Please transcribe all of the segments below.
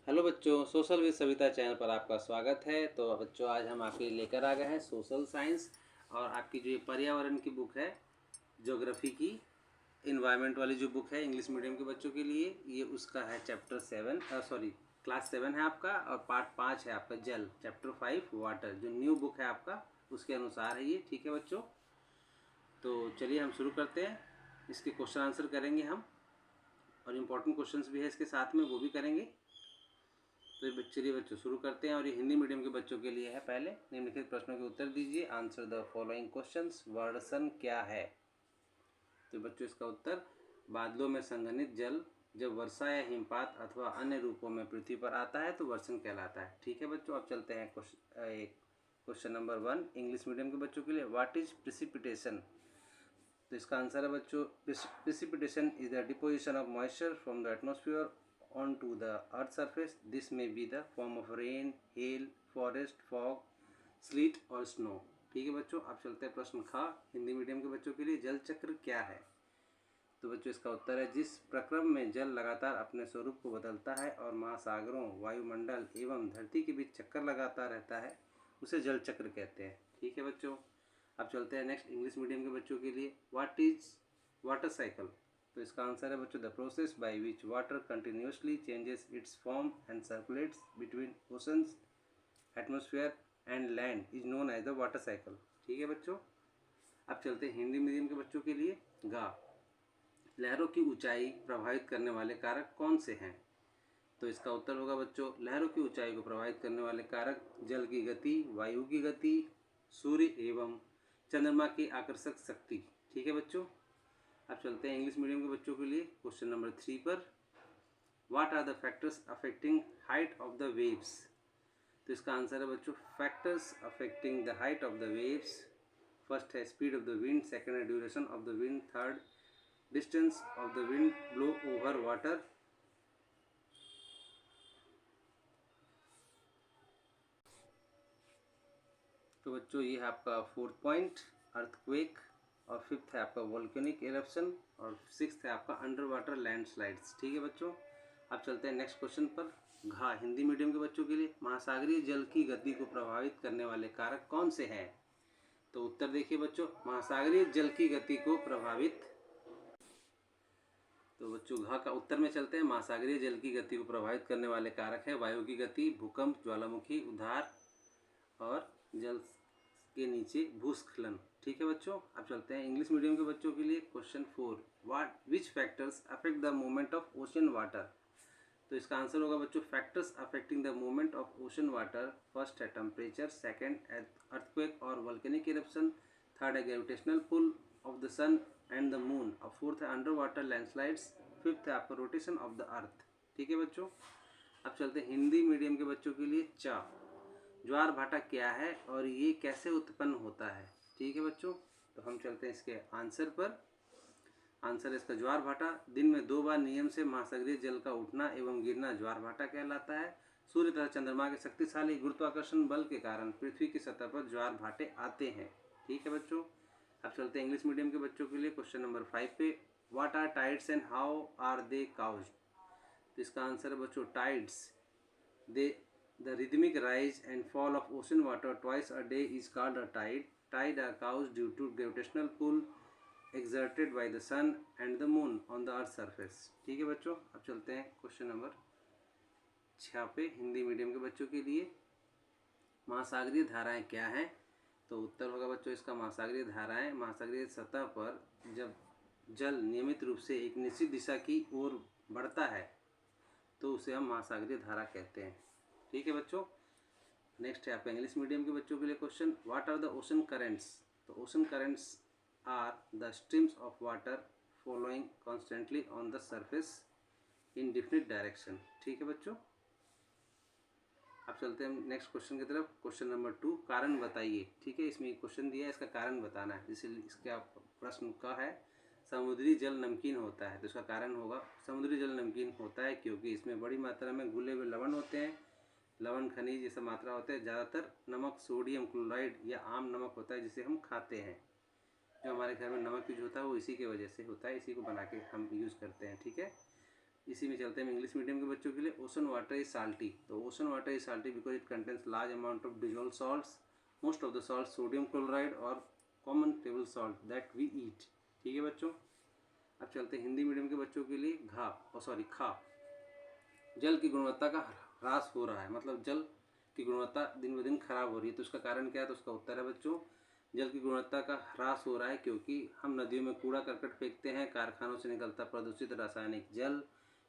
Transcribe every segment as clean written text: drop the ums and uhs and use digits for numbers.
Hello बच्चों, social with Savita channel पर आपका स्वागत है। तो बच्चों, आज हम आपके लिए लेकर आ गए हैं सोशल साइंस और आपकी जो ये पर्यावरण की बुक है, ज्योग्राफी की इन्वायरमेंट वाली जो बुक है इंग्लिश मीडियम के बच्चों के लिए, ये उसका है चैप्टर 7 क्लास 7 है आपका, और पार्ट 5 है आपका जल, चैप्टर 5 वाटर, जो न्यू बुक है आपका उसके अनुसार है ये। ठीक है बच्चों, तो चलिए हम शुरू करते हैं। इसके क्वेश्चन आंसर करेंगे हम, और इम्पोर्टेंट क्वेश्चंस भी है इसके साथ में, वो भी करेंगे। तो चलिए बच्चों शुरू करते हैं, और ये हिंदी मीडियम के बच्चों के लिए है। पहले निम्नलिखित प्रश्नों के उत्तर दीजिए। Answer the following questions. वर्षण क्या है? तो बच्चों इसका उत्तर, बादलों में संघनित जल जब वर्षा या हिमपात अथवा अन्य रूपों में पृथ्वी पर आता है तो वर्षण कहलाता है। ठीक है बच्चों, अब चलते हैं क्वेश्चन नंबर 1 इंग्लिश मीडियम के बच्चों के लिए। What is precipitation? तो इसका आंसर है बच्चों, precipitation is the deposition of moisture from the atmosphere onto the earth surface. This may be the form of rain, hail, forest, fog, sleet और snow. ठीक है बच्चों, अब चलते हैं प्रश्न खा हिंदी मीडियम के बच्चों के लिए। जल चक्र क्या है? तो बच्चों इसका उत्तर है, जिस प्रक्रम में जल लगातार अपने स्वरूप को बदलता है और महासागरों, वायुमंडल एवं धरती के बीच चक्कर लगाता रहता है, उसे जल चक्र कहते हैं। ठीक है बच्चों, अब चलते हैं नेक्स्ट इंग्लिश मीडियम के बच्चों के लिए। What is water cycle? तो इसका आंसर है बच्चों, the process by which water continuously changes its form and circulates between oceans, atmosphere and land is known as the water cycle. ठीक है बच्चों, अब चलते हैं हिंदी मीडियम के बच्चों के लिए। गा, लहरों की ऊंचाई प्रभावित करने वाले कारक कौन से हैं? तो इसका उत्तर होगा बच्चों, लहरों की ऊंचाई को प्रभावित करने वाले कारक जल की गति, वायु की गति, सूर्य एवं चंद्रमा की आकर्षक शक्ति। ठीक है बच्चों, अब चलते हैं इंग्लिश मीडियम के बच्चों के लिए क्वेश्चन नंबर 3 पर। What are the factors affecting height of the waves? तो इसका आंसर है बच्चों, factors affecting the height of the waves. First है speed of the wind, second है duration of the wind, third distance of the wind blow over water. तो बच्चों ये है आपका 4th पॉइंट, अर्थक्वेक, और 5th है आपका वोल्केनिक इरप्शन, और 6th है आपका अंडर वाटर लैंडस्लाइड्स। ठीक है बच्चों, अब चलते हैं नेक्स्ट क्वेश्चन पर। घा, हिंदी मीडियम के बच्चों के लिए, महासागरीय जल की गति को प्रभावित करने वाले कारक कौन से हैं? तो उत्तर देखिए बच्चों, महासागरीय जल की गति को प्रभावित, तो बच्चों घ का उत्तर में चलते हैं। महासागरीय जल की गति को प्रभावित करने वाले कारक है वायु की गति, भूकंप, ज्वालामुखी उद्धार और जल के नीचे भूस्खलन। ठीक है बच्चों, अब चलते हैं इंग्लिश मीडियम के बच्चों के लिए question 4। What which factors affect the movement of ocean water? तो इसका आंसर होगा बच्चों, factors affecting the movement of ocean water. First है टेम्परेचर, सेकंड अर्थक्वेक और वोल्केनिक इरप्शन, थर्ड है gravitational pull of the sun and the moon, और fourth है under water landslides, fifth है आपका रोटेशन ऑफ द अर्थ। ठीक है बच्चों, अब चलते हैं हिंदी मीडियम के बच्चों के लिए। चा, ज्वार भाटा क्या है और ये कैसे उत्पन्न होता है? ठीक है बच्चों, तो हम चलते हैं इसके आंसर पर। आंसर इसका, ज्वार भाटा दिन में 2 बार नियम से महासागरीय जल का उठना एवं गिरना ज्वार भाटा कहलाता है। सूर्य तथा चंद्रमा के शक्तिशाली गुरुत्वाकर्षण बल के कारण पृथ्वी की सतह पर ज्वार भाटे आते हैं। ठीक है बच्चों, अब चलते हैं इंग्लिश मीडियम के बच्चों के लिए क्वेश्चन नंबर 5 पे। What are tides and how are they caused? तो इसका आंसर है बच्चों, tides, they the rhythmic rise and fall of ocean water twice a day is called a tide. Tide are caused due to gravitational pull exerted by the sun and the moon on the earth's surface. ठीक है बच्चों, अब चलते हैं question number 6 पे Hindi medium के बच्चों के लिए। महासागरीय धाराएं क्या हैं? तो उत्तर होगा बच्चों इसका, महासागरीय धाराएं महासागरीय सतह पर जब जल नियमित रूप से एक निश्चित दिशा की ओर बढ़ता है तो उसे हम महासागरीय धारा कहते हैं। ठीक है बच्चों, नेक्स्ट है आपका इंग्लिश मीडियम के बच्चों के लिए question. What are the ocean currents? तो ocean currents are the streams of water following constantly on the surface in different direction. ठीक है बच्चों, अब चलते हैं नेक्स्ट क्वेश्चन की तरफ। क्वेश्चन नंबर 2, कारण बताइए। ठीक है, इसमें क्वेश्चन दिया है, इसका कारण बताना है। जैसे इसका प्रश्न का है, समुद्री जल नमकीन होता है, तो इसका कारण होगा, समुद्री जल नमकीन होता है क्योंकि इसमें बड़ी मात्रा में घुले हुए लवण होते हैं, लवण खनिज ये सब मात्रा होते हैं। ज़्यादातर नमक सोडियम क्लोराइड या आम नमक होता है जिसे हम खाते हैं। जो हमारे घर में नमक यूज होता है वो इसी की वजह से होता है, इसी को बना के हम यूज़ करते हैं। ठीक है, इसी में चलते हैं इंग्लिश मीडियम के बच्चों के लिए। ओशन वाटर इज साल्टी, तो ocean water is salty because it contains large amount of dissolve salts, most of the salt sodium chloride और common table salt that we eat. ठीक है बच्चों। अब चलते हैं हिंदी मीडियम के बच्चों के लिए। खा, जल की गुणवत्ता का ह्रास हो रहा है, मतलब जल की गुणवत्ता दिन ब दिन खराब हो रही है। तो उसका कारण क्या है? तो उसका उत्तर है बच्चों, जल की गुणवत्ता का ह्रास हो रहा है क्योंकि हम नदियों में कूड़ा करकट फेंकते हैं, कारखानों से निकलता प्रदूषित रासायनिक जल,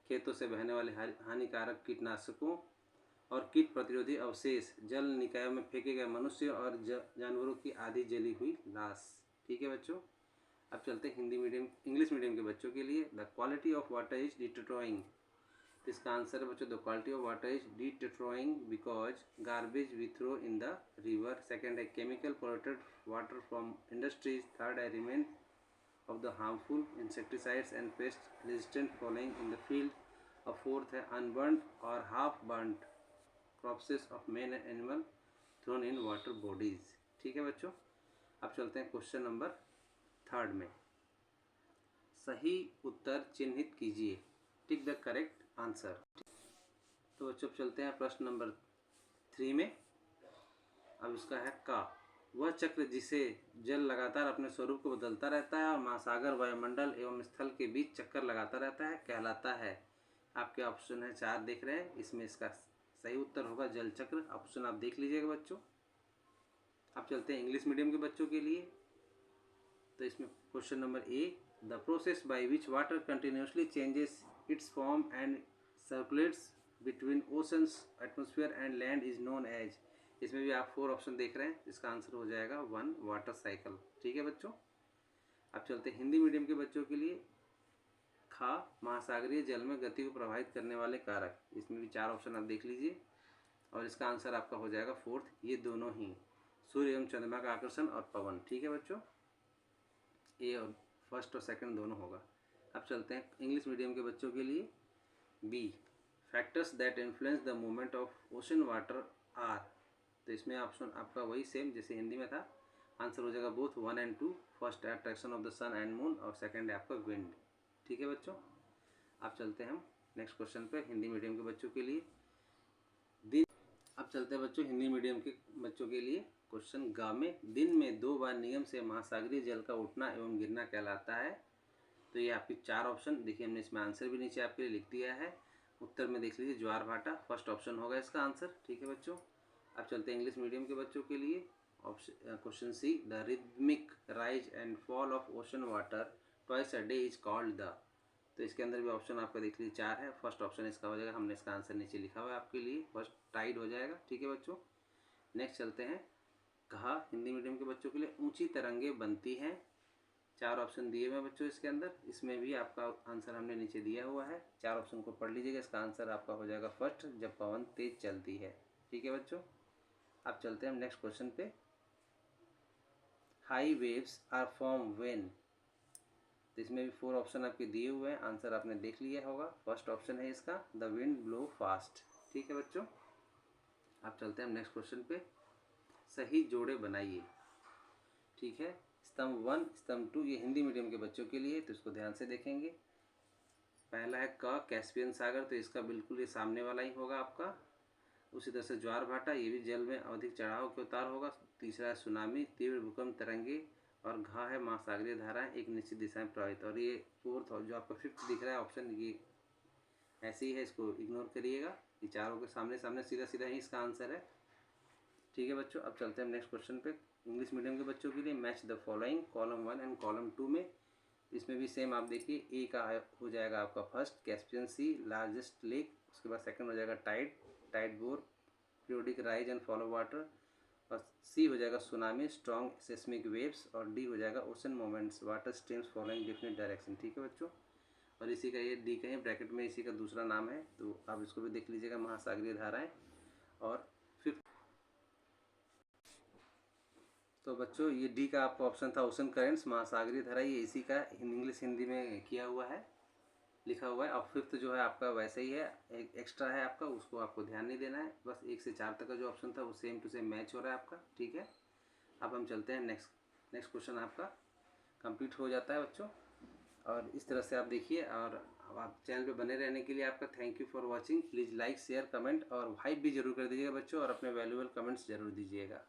खेतों से बहने वाले हानिकारक कीटनाशकों और कीट प्रतिरोधी अवशेष, जल निकायों में फेंके गए मनुष्य और जानवरों की आधी जली हुई लाश। ठीक है बच्चों। अब चलते हैं इंग्लिश मीडियम के बच्चों के लिए। The quality of water is deteriorating, इसका आंसर है बच्चों, the quality of water is deteriorating because garbage we throw in the river. Second है chemical polluted water from industries. Third है remain of the harmful insecticides and pest resistant falling in the field. A fourth है unburnt or half burnt corpses of men and animal thrown in water bodies। ठीक है बच्चों। अब चलते हैं question number 3 में। सही उत्तर चिन्हित कीजिए, टिक द करेक्ट आंसर। तो बच्चों चलते हैं प्रश्न नंबर 3 में। अब इसका है का, वह चक्र जिसे जल लगातार अपने स्वरूप को बदलता रहता है और महासागर वायुमंडल एवं स्थल के बीच चक्कर लगाता रहता है कहलाता है। आपके ऑप्शन है 4 देख रहे हैं, इसमें इसका सही उत्तर होगा जल चक्र। ऑप्शन आप देख लीजिएगा बच्चों। अब चलते हैं इंग्लिश मीडियम के बच्चों के लिए। तो इसमें question number A, the process by which water continuously changes its form and circulates between oceans atmosphere and land is known as. इसमें भी आप 4 ऑप्शन देख रहे हैं, इसका आंसर हो जाएगा 1 वाटर साइकिल। ठीक है बच्चों। अब चलते हैं हिंदी मीडियम के बच्चों के लिए। खा, महासागरीय जल में गति को प्रभावित करने वाले कारक, इसमें भी 4 ऑप्शन आप देख लीजिए और इसका आंसर आपका हो जाएगा 4th, ये दोनों ही, सूर्य एवं चंद्रमा का आकर्षण और पवन। ठीक है बच्चों, ए और फर्स्ट और सेकंड दोनों होगा। अब चलते हैं इंग्लिश मीडियम के बच्चों के लिए। B, factors that influence the movement of ocean water are. तो इसमें ऑप्शन आपका वही सेम जैसे हिंदी में था, आंसर हो जाएगा बोथ 1 and 2। फर्स्ट है attraction of the sun and moon और सेकंड है आपका विंड। ठीक है बच्चों। अब चलते हैं हम नेक्स्ट क्वेश्चन पे हिंदी मीडियम के बच्चों के लिए। दिन, अब चलते हैं बच्चों हिंदी मीडियम के बच्चों के लिए क्वेश्चन गा में, दिन में 2 बार नियम से महासागरीय जल का उठना एवं गिरना कहलाता है। तो ये आपकी 4 ऑप्शन देखिए, हमने इसमें आंसर भी नीचे आपके लिए लिख दिया है। उत्तर में देख लीजिए ज्वार भाटा, फर्स्ट ऑप्शन होगा इसका आंसर। ठीक है बच्चों। अब चलते हैं इंग्लिश मीडियम के बच्चों के लिए। Option question C, the rhythmic rise and fall of ocean water twice a day is called the. तो इसके अंदर भी ऑप्शन आपका देख लीजिए 4 है, फर्स्ट ऑप्शन इसका हो जाएगा, हमने इसका आंसर नीचे लिखा हुआ है आपके लिए, फर्स्ट टाइड हो जाएगा। ठीक है बच्चों। नेक्स्ट चलते हैं कहा, हिंदी मीडियम के बच्चों के लिए ऊंची तरंगें बनती हैं। 4 ऑप्शन दिए हुए हैं बच्चों इसके अंदर, इसमें भी आपका आंसर हमने नीचे दिया हुआ है। 4 ऑप्शन को पढ़ लीजिएगा, इसका आंसर आपका हो जाएगा फर्स्ट, जब पवन तेज चलती है। ठीक है बच्चों। अब चलते हैं हम नेक्स्ट क्वेश्चन पे। High waves are form when. तो इसमें भी 4 ऑप्शन आपके दिए हुए हैं, आंसर आपने देख लिया होगा। फर्स्ट ऑप्शन है इसका, द विंड ब्लो फास्ट। ठीक है बच्चों। अब चलते हैं हम नेक्स्ट क्वेश्चन पे। सही जोड़े बनाइए। ठीक है, स्तंभ 1 स्तंभ 2 ये हिंदी मीडियम के बच्चों के लिए, तो इसको ध्यान से देखेंगे। पहला है क, कैस्पियन सागर, तो इसका बिल्कुल ये सामने वाला ही होगा आपका। उसी तरह से ज्वार भाटा, ये भी जल में अधिक चढ़ाव के उतार होगा। तीसरा है सुनामी, तीव्र भूकंप तरंगे। और घा है महासागरीय धाराएं एक निश्चित दिशा में प्रवाहित। और ये 4th और जो आपका 5th दिख रहा है ऑप्शन, ये ऐसे ही है, इसको इग्नोर करिएगा। ये चारों के सामने सामने सीधा सीधा ही इसका आंसर है। ठीक है बच्चों। अब चलते हैं नेक्स्ट क्वेश्चन पे इंग्लिश मीडियम के बच्चों के लिए। Match the following, column 1 and column 2 में। इसमें भी सेम आप देखिए, ए का हो जाएगा आपका first Caspian sea largest lake, उसके बाद सेकंड हो जाएगा tide bore periodic rise and fall of water, और सी हो जाएगा सुनामी स्ट्रॉन्ग सेस्मिक वेव्स, और डी हो जाएगा ocean moments water streams following different direction. ठीक है बच्चों। और इसी का ये डी कहीं ब्रैकेट में इसी का दूसरा नाम है, तो आप इसको भी देख लीजिएगा, महासागरीय धाराएं। और 5th, तो बच्चों ये डी का आपका ऑप्शन था ओशन करेंट्स, महासागरीय धारा, ये इसी का इंग्लिश हिंदी में किया हुआ है, लिखा हुआ है। और 5th जो है आपका वैसे ही है, एक एक्स्ट्रा है आपका, उसको आपको ध्यान नहीं देना है। बस 1 से 4 तक का जो ऑप्शन था वो सेम टू सेम मैच हो रहा है आपका। ठीक है। अब हम चलते हैं नेक्स्ट क्वेश्चन आपका कंप्लीट हो जाता है बच्चों। और इस तरह से आप देखिए, और अब आप चैनल पे बने रहने के लिए आपका thank you for watching. Please like share comment और हाइप भी जरूर कर दीजिएगा बच्चों, और अपने वैल्यूएबल कमेंट्स जरूर दीजिएगा।